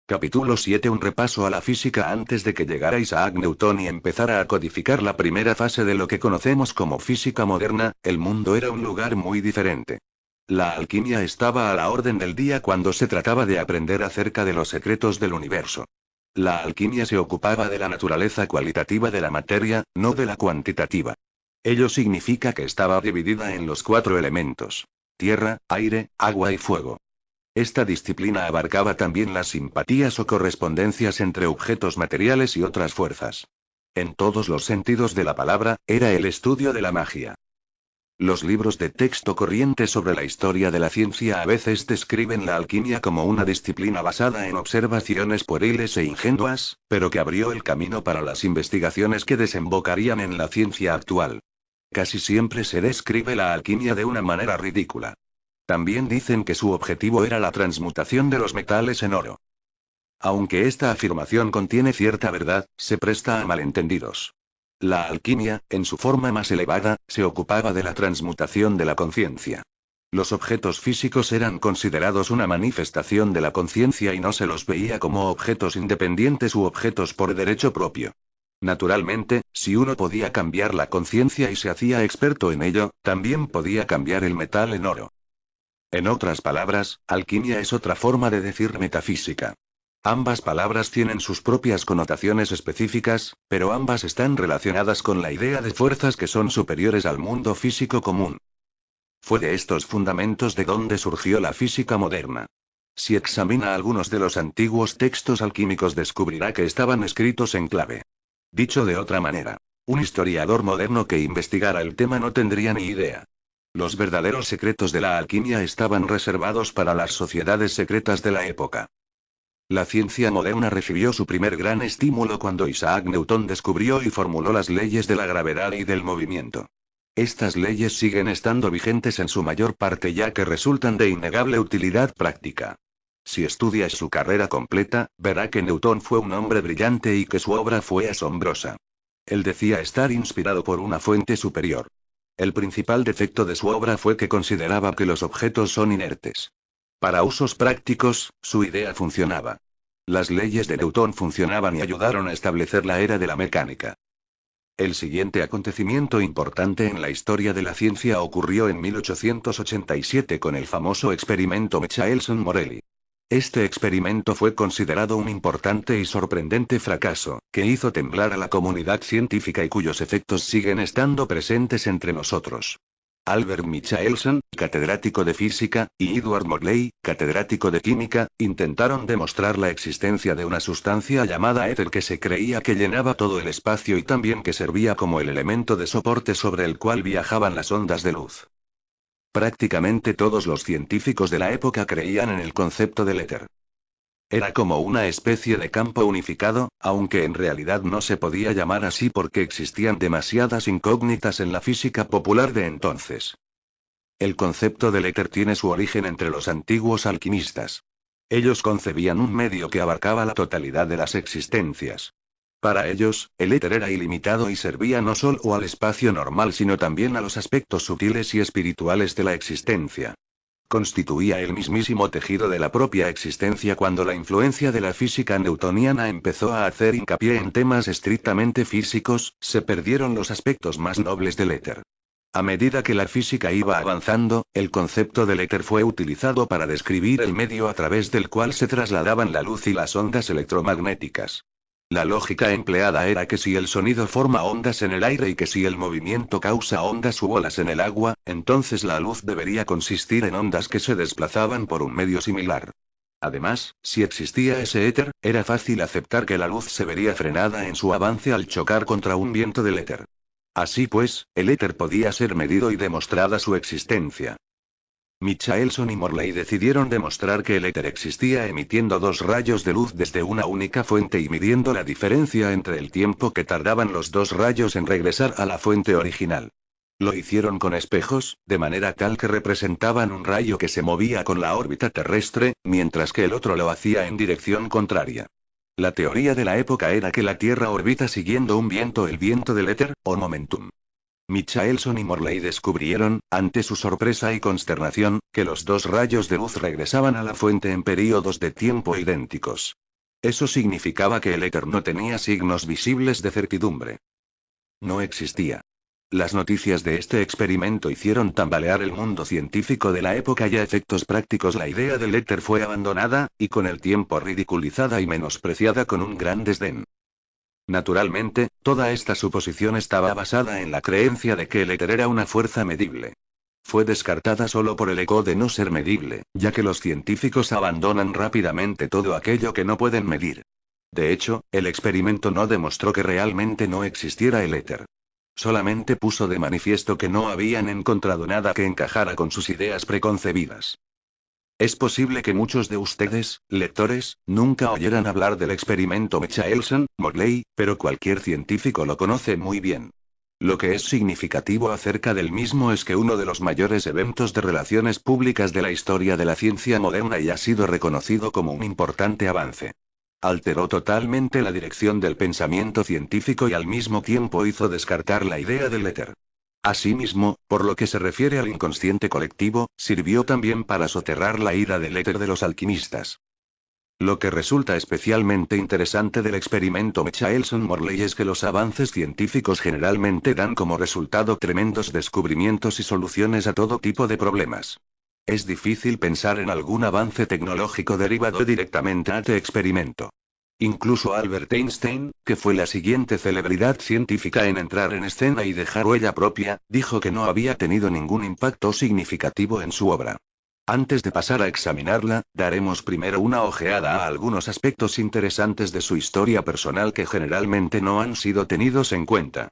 Capítulo 7. Un repaso a la física antes de que llegara Isaac Newton y empezara a codificar la primera fase de lo que conocemos como física moderna, el mundo era un lugar muy diferente. La alquimia estaba a la orden del día cuando se trataba de aprender acerca de los secretos del universo. La alquimia se ocupaba de la naturaleza cualitativa de la materia, no de la cuantitativa. Ello significa que estaba dividida en los 4 elementos: tierra, aire, agua y fuego. Esta disciplina abarcaba también las simpatías o correspondencias entre objetos materiales y otras fuerzas. En todos los sentidos de la palabra, era el estudio de la magia. Los libros de texto corriente sobre la historia de la ciencia a veces describen la alquimia como una disciplina basada en observaciones pueriles e ingenuas, pero que abrió el camino para las investigaciones que desembocarían en la ciencia actual. Casi siempre se describe la alquimia de una manera ridícula. También dicen que su objetivo era la transmutación de los metales en oro. Aunque esta afirmación contiene cierta verdad, se presta a malentendidos. La alquimia, en su forma más elevada, se ocupaba de la transmutación de la conciencia. Los objetos físicos eran considerados una manifestación de la conciencia y no se los veía como objetos independientes u objetos por derecho propio. Naturalmente, si uno podía cambiar la conciencia y se hacía experto en ello, también podía cambiar el metal en oro. En otras palabras, alquimia es otra forma de decir metafísica. Ambas palabras tienen sus propias connotaciones específicas, pero ambas están relacionadas con la idea de fuerzas que son superiores al mundo físico común. Fue de estos fundamentos de donde surgió la física moderna. Si examina algunos de los antiguos textos alquímicos descubrirá que estaban escritos en clave. Dicho de otra manera, un historiador moderno que investigara el tema no tendría ni idea. Los verdaderos secretos de la alquimia estaban reservados para las sociedades secretas de la época. La ciencia moderna recibió su primer gran estímulo cuando Isaac Newton descubrió y formuló las leyes de la gravedad y del movimiento. Estas leyes siguen estando vigentes en su mayor parte ya que resultan de innegable utilidad práctica. Si estudia su carrera completa, verá que Newton fue un hombre brillante y que su obra fue asombrosa. Él decía estar inspirado por una fuente superior. El principal defecto de su obra fue que consideraba que los objetos son inertes. Para usos prácticos, su idea funcionaba. Las leyes de Newton funcionaban y ayudaron a establecer la era de la mecánica. El siguiente acontecimiento importante en la historia de la ciencia ocurrió en 1887 con el famoso experimento Michelson-Morley. Este experimento fue considerado un importante y sorprendente fracaso, que hizo temblar a la comunidad científica y cuyos efectos siguen estando presentes entre nosotros. Albert Michelson, catedrático de física, y Edward Morley, catedrático de química, intentaron demostrar la existencia de una sustancia llamada éter que se creía que llenaba todo el espacio y también que servía como el elemento de soporte sobre el cual viajaban las ondas de luz. Prácticamente todos los científicos de la época creían en el concepto del éter. Era como una especie de campo unificado, aunque en realidad no se podía llamar así porque existían demasiadas incógnitas en la física popular de entonces. El concepto del éter tiene su origen entre los antiguos alquimistas. Ellos concebían un medio que abarcaba la totalidad de las existencias. Para ellos, el éter era ilimitado y servía no solo al espacio normal sino también a los aspectos sutiles y espirituales de la existencia. Constituía el mismísimo tejido de la propia existencia. Cuando la influencia de la física newtoniana empezó a hacer hincapié en temas estrictamente físicos, se perdieron los aspectos más nobles del éter. A medida que la física iba avanzando, el concepto del éter fue utilizado para describir el medio a través del cual se trasladaban la luz y las ondas electromagnéticas. La lógica empleada era que si el sonido forma ondas en el aire y que si el movimiento causa ondas u olas en el agua, entonces la luz debería consistir en ondas que se desplazaban por un medio similar. Además, si existía ese éter, era fácil aceptar que la luz se vería frenada en su avance al chocar contra un viento del éter. Así pues, el éter podía ser medido y demostrada su existencia. Michelson y Morley decidieron demostrar que el éter existía emitiendo 2 rayos de luz desde una única fuente y midiendo la diferencia entre el tiempo que tardaban los 2 rayos en regresar a la fuente original. Lo hicieron con espejos, de manera tal que representaban un rayo que se movía con la órbita terrestre, mientras que el otro lo hacía en dirección contraria. La teoría de la época era que la Tierra orbita siguiendo un viento, el viento del éter, o momentum. Michelson y Morley descubrieron, ante su sorpresa y consternación, que los 2 rayos de luz regresaban a la fuente en períodos de tiempo idénticos. Eso significaba que el éter no tenía signos visibles de certidumbre. No existía. Las noticias de este experimento hicieron tambalear el mundo científico de la época y a efectos prácticos la idea del éter fue abandonada, y con el tiempo ridiculizada y menospreciada con un gran desdén. Naturalmente, toda esta suposición estaba basada en la creencia de que el éter era una fuerza medible. Fue descartada solo por el ego de no ser medible, ya que los científicos abandonan rápidamente todo aquello que no pueden medir. De hecho, el experimento no demostró que realmente no existiera el éter. Solamente puso de manifiesto que no habían encontrado nada que encajara con sus ideas preconcebidas. Es posible que muchos de ustedes, lectores, nunca oyeran hablar del experimento Michelson-Morley, pero cualquier científico lo conoce muy bien. Lo que es significativo acerca del mismo es que uno de los mayores eventos de relaciones públicas de la historia de la ciencia moderna y ha sido reconocido como un importante avance. Alteró totalmente la dirección del pensamiento científico y al mismo tiempo hizo descartar la idea del éter. Asimismo, por lo que se refiere al inconsciente colectivo, sirvió también para soterrar la ira del éter de los alquimistas. Lo que resulta especialmente interesante del experimento Michelson-Morley es que los avances científicos generalmente dan como resultado tremendos descubrimientos y soluciones a todo tipo de problemas. Es difícil pensar en algún avance tecnológico derivado directamente de este experimento. Incluso Albert Einstein, que fue la siguiente celebridad científica en entrar en escena y dejar huella propia, dijo que no había tenido ningún impacto significativo en su obra. Antes de pasar a examinarla, daremos primero una ojeada a algunos aspectos interesantes de su historia personal que generalmente no han sido tenidos en cuenta.